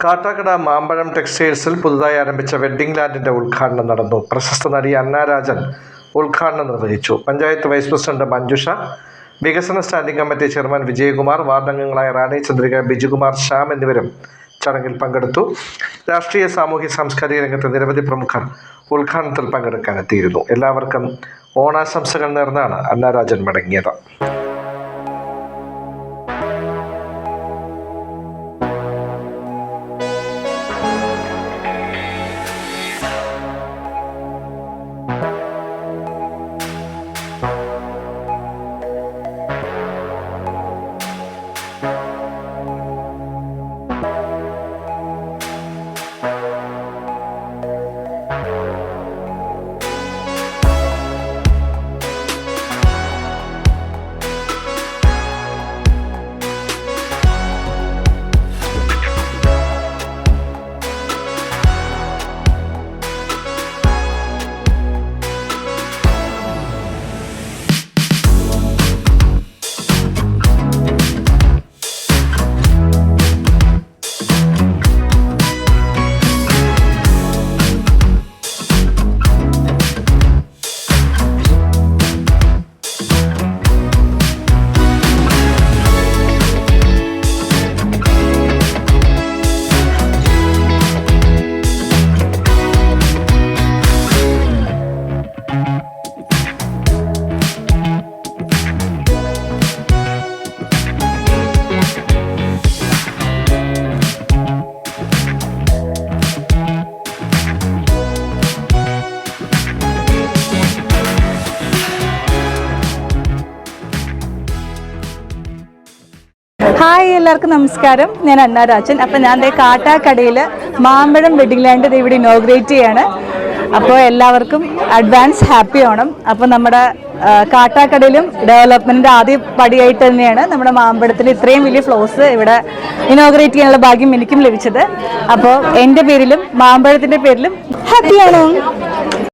കാട്ടാക്കട മാമ്പഴം ടെക്സ്റ്റൈൽസിൽ പുതുതായി ആരംഭിച്ച വെഡ്ഡിംഗ് ലാൻഡിന്റെ ഉദ്ഘാടനം നടന്നു. പ്രശസ്ത നടി അന്ന രാജൻ ഉദ്ഘാടനം നിർവഹിച്ചു. പഞ്ചായത്ത് വൈസ് പ്രസിഡന്റ് മഞ്ജുഷ, വികസന standing committee chairman Vijayakumar, ward അംഗങ്ങളായ റാണി ചന്ദ്രിക, ബിജുകുമാർ, ശ്യാം എന്നിവരും ചടങ്ങിൽ പങ്കെടുത്തു. രാഷ്ട്രീയ, സാമൂഹ്യ, സാംസ്കാരിക രംഗത്തെ നിരവധി പ്രമുഖർ ഉദ്ഘാടനത്തിൽ പങ്കെടുക്കാനെത്തിയിരുന്നു. എല്ലാവർക്കും ഓണാശംസകൾ നേർന്നാണ് അന്ന രാജൻ മടങ്ങിയത്. ഹായ്, എല്ലാവർക്കും നമസ്കാരം. ഞാൻ അന്ന രാജൻ. അപ്പോൾ ഞാൻ കാട്ടാക്കടയിൽ മാമ്പഴം വെഡിങ് ലാൻഡ് ഇവിടെ ഇനോഗ്രേറ്റ് ചെയ്യാണ്. അപ്പോൾ എല്ലാവർക്കും അഡ്വാൻസ് ഹാപ്പി ഓണം. അപ്പോൾ നമ്മുടെ കാട്ടാക്കടയിലും ഡെവലപ്മെൻറ്റിൻ്റെ ആദ്യ പടിയായിട്ട് തന്നെയാണ് നമ്മുടെ മാമ്പഴത്തിൽ ഇത്രയും വലിയ ഫ്ലോസ് ഇവിടെ ഇനോഗ്രേറ്റ് ചെയ്യാനുള്ള ഭാഗ്യം എനിക്കും ലഭിച്ചത്. അപ്പോൾ എൻ്റെ പേരിലും മാമ്പഴത്തിൻ്റെ പേരിലും ഹാപ്പി ഓണം.